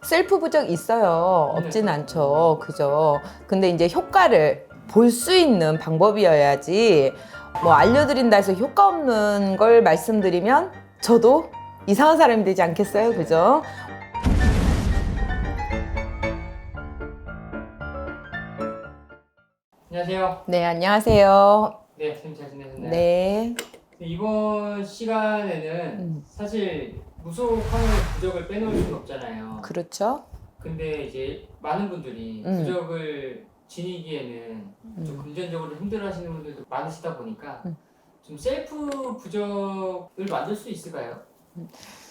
셀프 부적 있어요. 없진 않죠. 그죠? 근데 이제 효과를 볼 수 있는 방법이어야지 뭐 알려드린다 해서 효과 없는 걸 말씀드리면 저도 이상한 사람이 되지 않겠어요? 그죠? 안녕하세요. 네, 안녕하세요. 네, 선생님 잘 지내셨나요? 네. 이번 시간에는 사실 무속하는 부적을 빼놓을 수는 없잖아요. 그렇죠? 근데 이제 많은 분들이 부적을 지니기에는 좀 금전적으로 힘들어하시는 분들도 많으시다 보니까 좀 셀프 부적을 만들 수 있을까요?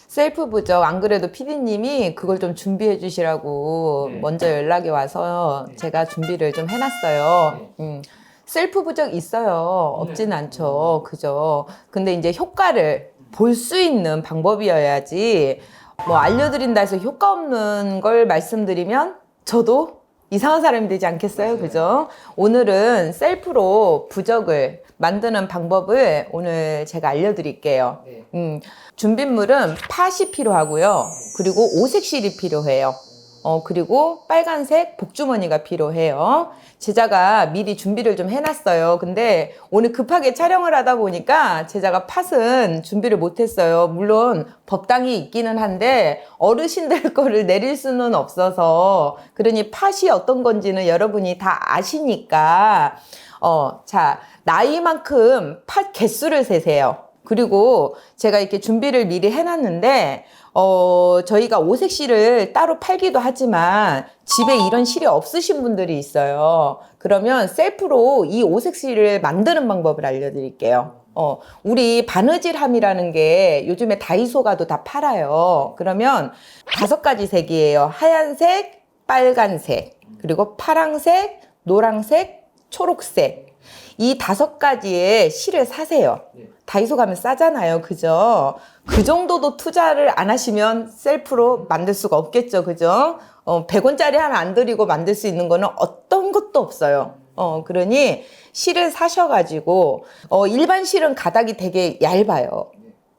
셀프 부적, 안 그래도 PD님이 그걸 좀 준비해 주시라고 네. 먼저 연락이 와서 네. 제가 준비를 좀 해놨어요. 네. 셀프 부적 있어요. 없진 않죠. 그죠? 근데 이제 효과를 볼 수 있는 방법이어야지 뭐 알려드린다 해서 효과 없는 걸 말씀드리면 저도 이상한 사람이 되지 않겠어요? 맞아요. 그죠? 오늘은 셀프로 부적을 만드는 방법을 오늘 제가 알려드릴게요. 네. 준비물은 팥이 필요하고요. 그리고 오색실이 필요해요. 그리고 빨간색 복주머니가 필요해요. 제자가 미리 준비를 좀 해놨어요. 근데 오늘 급하게 촬영을 하다 보니까 제자가 팥은 준비를 못했어요. 물론 법당이 있기는 한데 어르신들 거를 내릴 수는 없어서 그러니 팥이 어떤 건지는 여러분이 다 아시니까 자, 나이만큼 팥 개수를 세세요. 그리고 제가 이렇게 준비를 미리 해놨는데 저희가 오색 실을 따로 팔기도 하지만 집에 이런 실이 없으신 분들이 있어요. 그러면 셀프로 이 오색 실을 만드는 방법을 알려드릴게요. 우리 바느질함이라는 게 요즘에 다이소 가도 다 팔아요. 그러면 5가지 색이에요. 하얀색, 빨간색, 그리고 파랑색, 노랑색, 초록색. 이 5가지의 실을 사세요. 다이소 가면 싸잖아요. 그죠? 그 정도도 투자를 안 하시면 셀프로 만들 수가 없겠죠. 그죠? 100원짜리 하나 안 들이고 만들 수 있는 거는 어떤 것도 없어요. 그러니 실을 사셔가지고, 일반 실은 가닥이 되게 얇아요.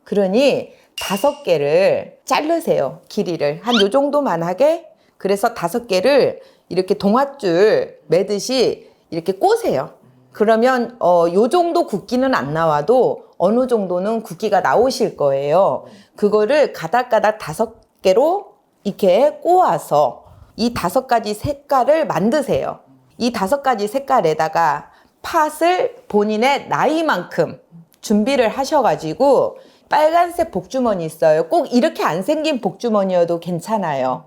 그러니 5개를 자르세요. 길이를. 한 요 정도만 하게. 그래서 5개를 이렇게 동아줄 매듯이 이렇게 꼬세요. 그러면 요 정도 굵기는 안 나와도 어느 정도는 굵기가 나오실 거예요. 그거를 가닥가닥 5개로 이렇게 꼬아서 이 5가지 색깔을 만드세요. 이 5가지 색깔에다가 팥을 본인의 나이만큼 준비를 하셔가지고 빨간색 복주머니 있어요. 꼭 이렇게 안 생긴 복주머니여도 괜찮아요.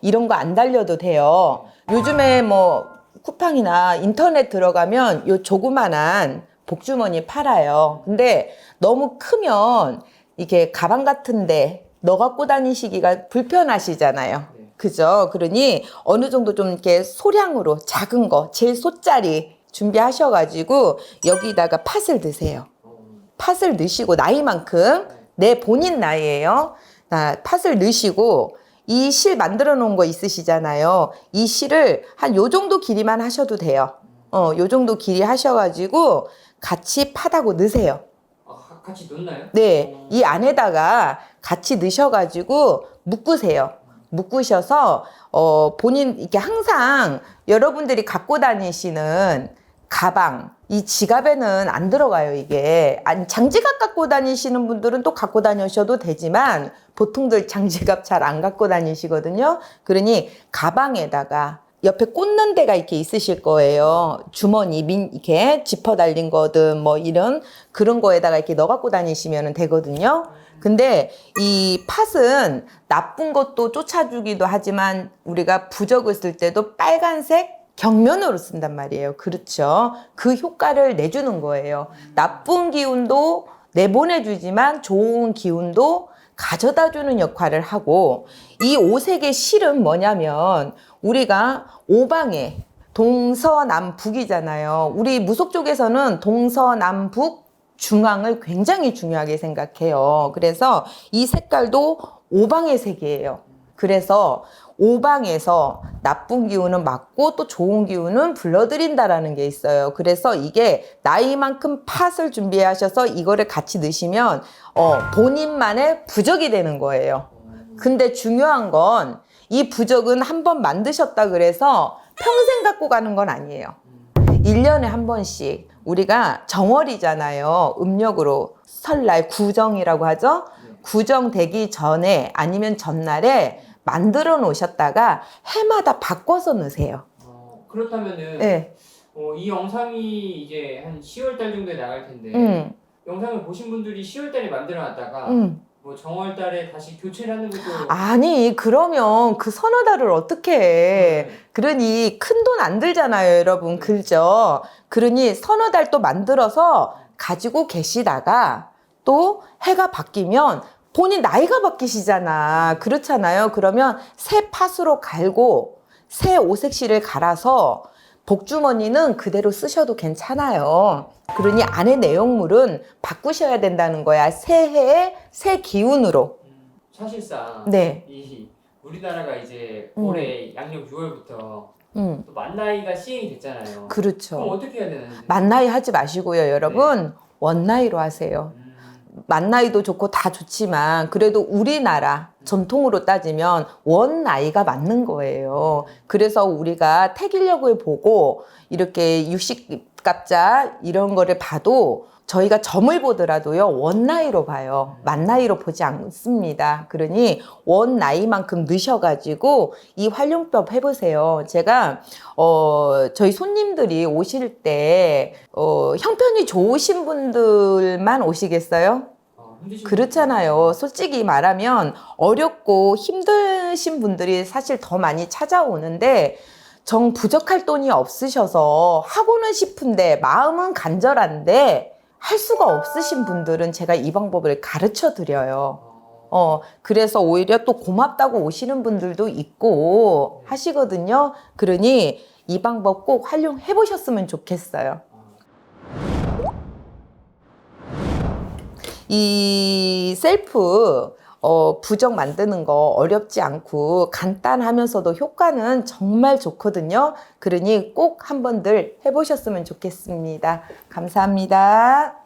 이런 거 안 달려도 돼요. 요즘에 뭐 쿠팡이나 인터넷 들어가면 요 조그만한 복주머니 팔아요. 근데 너무 크면 이게 가방 같은데 넣어 갖고 다니시기가 불편하시잖아요. 그죠? 그러니 어느 정도 좀 이렇게 소량으로 작은 거, 제일 소짜리 준비하셔가지고 여기다가 팥을 넣으세요. 팥을 넣으시고 나이만큼 내 본인 나이예요. 팥을 넣으시고 이 실 만들어 놓은 거 있으시잖아요. 이 실을 한 요 정도 길이만 하셔도 돼요. 요 정도 길이 하셔가지고 같이 팥하고 넣으세요. 같이 넣나요? 네, 이 안에다가 같이 넣으셔가지고 묶으세요. 묶으셔서 본인 이렇게 항상 여러분들이 갖고 다니시는 가방, 이 지갑에는 안 들어가요, 이게. 아니, 장지갑 갖고 다니시는 분들은 또 갖고 다니셔도 되지만 보통들 장지갑 잘 안 갖고 다니시거든요. 그러니 가방에다가 옆에 꽂는 데가 이렇게 있으실 거예요. 주머니, 이렇게 지퍼 달린 거든 뭐 이런 그런 거에다가 이렇게 넣어 갖고 다니시면 되거든요. 근데 이 팥은 나쁜 것도 쫓아주기도 하지만 우리가 부적을 쓸 때도 빨간색 경면으로 쓴단 말이에요. 그렇죠. 그 효과를 내주는 거예요. 나쁜 기운도 내보내주지만 좋은 기운도 가져다주는 역할을 하고 이 오색의 실은 뭐냐면 우리가 오방에 동서남북이잖아요. 우리 무속 쪽에서는 동서남북 중앙을 굉장히 중요하게 생각해요. 그래서 이 색깔도 오방의 색이에요. 그래서 오방에서 나쁜 기운은 막고 또 좋은 기운은 불러들인다라는 게 있어요. 그래서 이게 나이만큼 팥을 준비하셔서 이거를 같이 넣으시면 본인만의 부적이 되는 거예요. 근데 중요한 건 이 부적은 한번 만드셨다 그래서 평생 갖고 가는 건 아니에요. 1년에 한 번씩 우리가 정월이잖아요. 음력으로 설날 구정이라고 하죠. 구정되기 전에 아니면 전날에 만들어 놓으셨다가 해마다 바꿔서 넣으세요. 그렇다면은 네. 이 영상이 이제 한 10월 달 정도에 나갈 텐데 영상을 보신 분들이 10월 달에 만들어 놨다가 뭐 정월 달에 다시 교체를 하는 것도 아니 그러면 그 서너 달을 어떻게 해. 그러니 큰 돈 안 들잖아요 여러분. 그죠? 그러니 서너 달 또 만들어서 가지고 계시다가 또 해가 바뀌면 본인 나이가 바뀌시잖아. 그렇잖아요. 그러면 새 팥으로 갈고 새 오색실을 갈아서 복주머니는 그대로 쓰셔도 괜찮아요. 그러니 안에 내용물은 바꾸셔야 된다는 거야. 새해의 새 기운으로. 사실상 네. 이 우리나라가 이제 올해 양력 6월부터 또 만나이가 시행이 됐잖아요. 그렇죠. 그럼 어떻게 해야 되는지. 만나이 하지 마시고요, 여러분. 원나이로 하세요. 만나이도 좋고 다 좋지만 그래도 우리나라 전통으로 따지면 원나이가 맞는 거예요. 그래서 우리가 태길력을 보고 이렇게 육식갑자 이런 거를 봐도 저희가 점을 보더라도요 원나이로 봐요. 만나이로 보지 않습니다. 그러니 원나이만큼 넣으셔가지고 이 활용법 해보세요. 제가 저희 손님들이 오실 때 형편이 좋으신 분들만 오시겠어요? 그렇잖아요. 솔직히 말하면 어렵고 힘드신 분들이 사실 더 많이 찾아오는데 정 부족할 돈이 없으셔서 하고는 싶은데 마음은 간절한데 할 수가 없으신 분들은 제가 이 방법을 가르쳐 드려요. 그래서 오히려 또 고맙다고 오시는 분들도 있고 하시거든요. 그러니 이 방법 꼭 활용해 보셨으면 좋겠어요. 이 셀프 부적 만드는 거 어렵지 않고 간단하면서도 효과는 정말 좋거든요. 그러니 꼭 한번들 해보셨으면 좋겠습니다. 감사합니다.